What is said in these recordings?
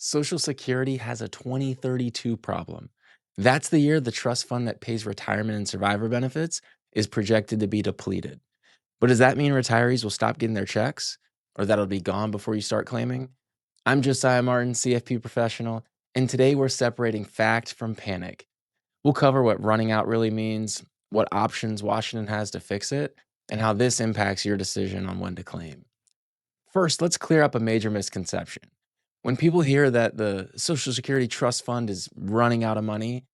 Social Security has a 2032 problem. That's the year the trust fund that pays retirement and survivor benefits is projected to be depleted. But does that mean retirees will stop getting their checks or that it'll be gone before you start claiming? I'm Josiah Martin, CFP professional, and today we're separating fact from panic. We'll cover what running out really means, what options Washington has to fix it, and how this impacts your decision on when to claim. First, let's clear up a major misconception. When people hear that the Social Security Trust Fund is running out of money,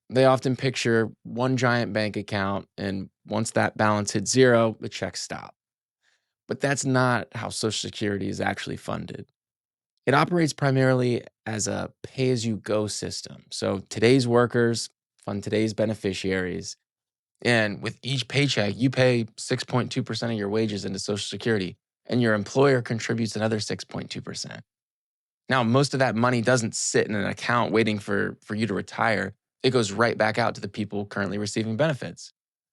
they often picture one giant bank account, and once that balance hits zero, the checks stop. But that's not how Social Security is actually funded. It operates primarily as a pay as you go system. So today's workers fund today's beneficiaries. And with each paycheck, you pay 6.2% of your wages into Social Security, and your employer contributes another 6.2%. Now, most of that money doesn't sit in an account waiting for you to retire. It goes right back out to the people currently receiving benefits.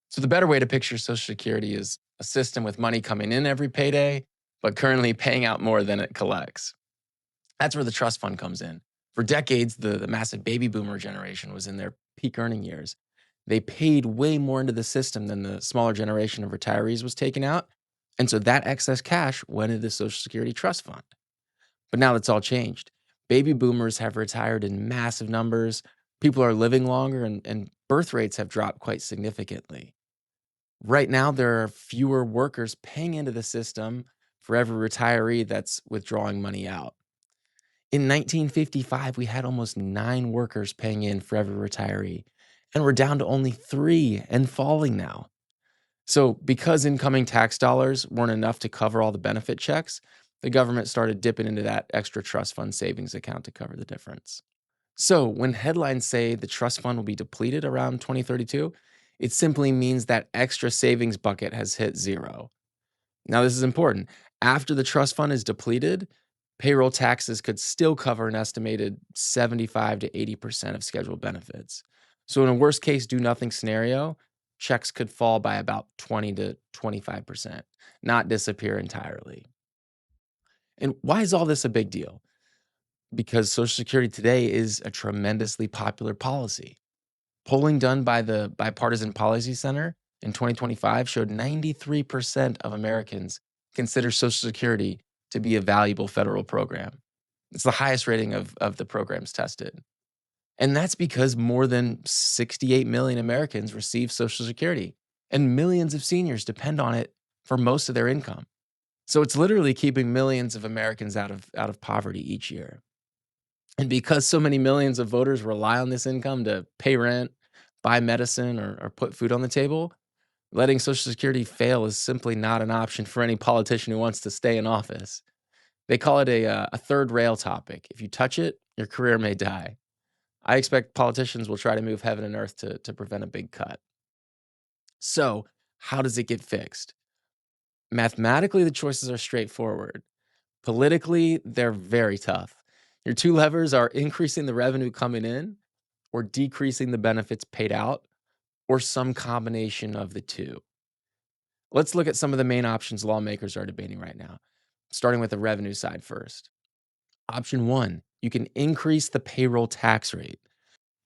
So the better way to picture Social Security is a system with money coming in every payday, but currently paying out more than it collects. That's where the trust fund comes in. For decades, the massive baby boomer generation was in their peak earning years. They paid way more into the system than the smaller generation of retirees was taking out. And so that excess cash went into the Social Security Trust Fund. But now that's all changed. Baby boomers have retired in massive numbers. People are living longer, and birth rates have dropped quite significantly. Right now, there are fewer workers paying into the system for every retiree that's withdrawing money out. In 1955, we had almost 9 workers paying in for every retiree, and we're down to only 3 and falling now. So, because incoming tax dollars weren't enough to cover all the benefit checks, the government started dipping into that extra trust fund savings account to cover the difference. So, when headlines say the trust fund will be depleted around 2032, it simply means that extra savings bucket has hit zero. Now, this is important. After the trust fund is depleted, payroll taxes could still cover an estimated 75 to 80% of scheduled benefits. So, in a worst case, do nothing scenario, checks could fall by about 20 to 25%, not disappear entirely. And why is all this a big deal? Because Social Security today is a tremendously popular policy. Polling done by the Bipartisan Policy Center in 2025 showed 93% of Americans consider Social Security to be a valuable federal program. It's the highest rating of the programs tested. And that's because more than 68 million Americans receive Social Security, and millions of seniors depend on it for most of their income. So it's literally keeping millions of Americans out of poverty each year. And because so many millions of voters rely on this income to pay rent, buy medicine, or put food on the table, letting Social Security fail is simply not an option for any politician who wants to stay in office. They call it a third rail topic. If you touch it, your career may die. I expect politicians will try to move heaven and earth to prevent a big cut. So, how does it get fixed? Mathematically, the choices are straightforward. Politically, they're very tough. Your two levers are increasing the revenue coming in or decreasing the benefits paid out, or some combination of the two. Let's look at some of the main options lawmakers are debating right now, starting with the revenue side first. Option one, you can increase the payroll tax rate.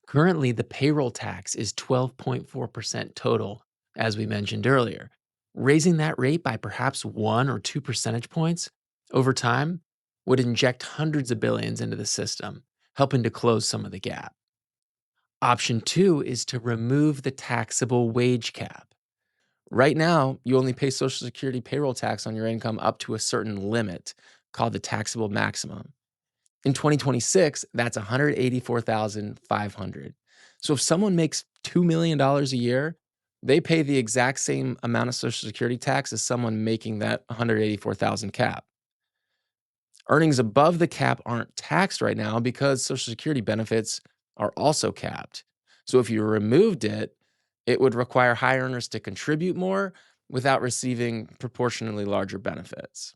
Currently, the payroll tax is 12.4% total, as we mentioned earlier. Raising that rate by perhaps 1 or 2 percentage points over time would inject hundreds of billions into the system, helping to close some of the gap. Option two is to remove the taxable wage cap. Right now, you only pay Social Security payroll tax on your income up to a certain limit called the taxable maximum. In 2026, that's 184,500. So if someone makes $2 million dollars a year, they pay the exact same amount of Social Security tax as someone making that 184,000 cap. Earnings above the cap aren't taxed right now because Social Security benefits are also capped. So if you removed it, it would require high earners to contribute more without receiving proportionally larger benefits.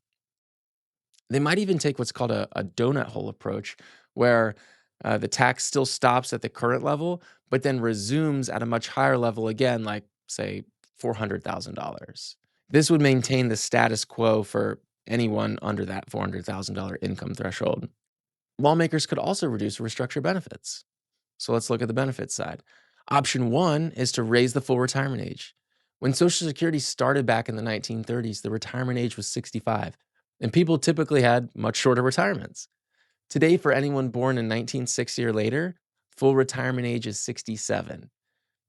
They might even take what's called a donut hole approach, where the tax still stops at the current level, but then resumes at a much higher level again, like, say, $400,000. This would maintain the status quo for anyone under that $400,000 income threshold. Lawmakers could also reduce or restructure benefits. So let's look at the benefits side. Option one is to raise the full retirement age. When Social Security started back in the 1930s, the retirement age was 65, and people typically had much shorter retirements. Today, for anyone born in 1960 or later, full retirement age is 67.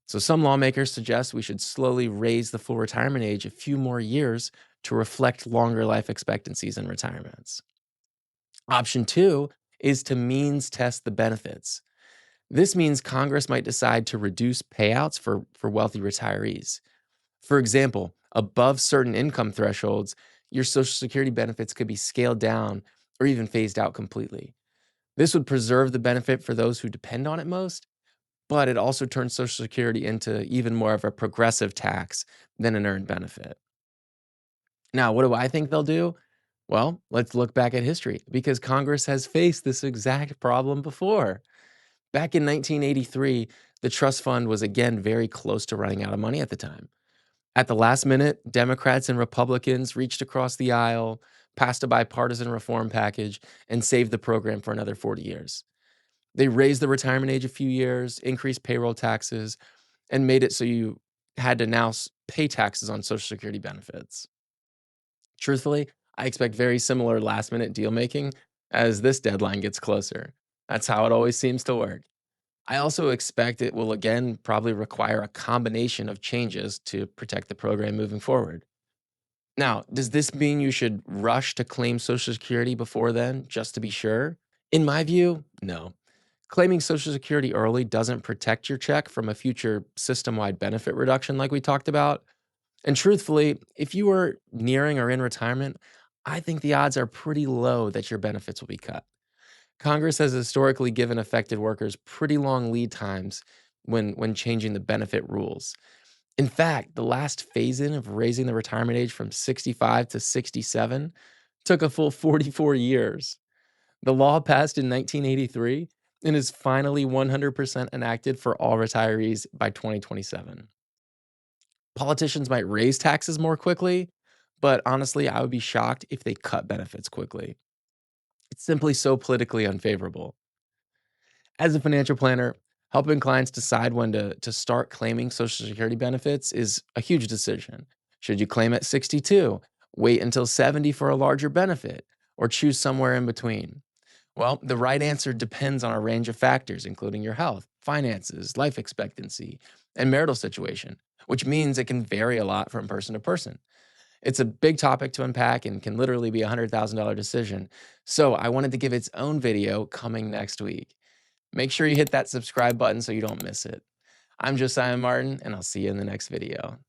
So some lawmakers suggest we should slowly raise the full retirement age a few more years to reflect longer life expectancies and retirements. Option two is to means test the benefits. This means Congress might decide to reduce payouts for wealthy retirees. For example, above certain income thresholds, your Social Security benefits could be scaled down or even phased out completely. This would preserve the benefit for those who depend on it most, but it also turns Social Security into even more of a progressive tax than an earned benefit. Now, what do I think they'll do? Well, let's look back at history because Congress has faced this exact problem before. Back in 1983, the trust fund was again very close to running out of money at the time. At the last minute, Democrats and Republicans reached across the aisle, passed a bipartisan reform package, and saved the program for another 40 years. They raised the retirement age a few years, increased payroll taxes, and made it so you had to now pay taxes on Social Security benefits. Truthfully, I expect very similar last minute deal making as this deadline gets closer. That's how it always seems to work. I also expect it will again probably require a combination of changes to protect the program moving forward. Now, does this mean you should rush to claim Social Security before then, just to be sure? In my view, no. Claiming Social Security early doesn't protect your check from a future system wide benefit reduction like we talked about. And truthfully, if you are nearing or in retirement, I think the odds are pretty low that your benefits will be cut. Congress has historically given affected workers pretty long lead times when changing the benefit rules. In fact, the last phase in of raising the retirement age from 65 to 67 took a full 44 years. The law passed in 1983 and is finally 100% enacted for all retirees by 2027. Politicians might raise taxes more quickly, but honestly, I would be shocked if they cut benefits quickly. It's simply so politically unfavorable. As a financial planner, helping clients decide when to start claiming Social Security benefits is a huge decision. Should you claim at 62, wait until 70 for a larger benefit, or choose somewhere in between? Well, the right answer depends on a range of factors, including your health, finances, life expectancy, and marital situation, which means it can vary a lot from person to person. It's a big topic to unpack and can literally be a $100,000 decision. So I wanted to give its own video coming next week. Make sure you hit that subscribe button so you don't miss it. I'm Josiah Martin, and I'll see you in the next video.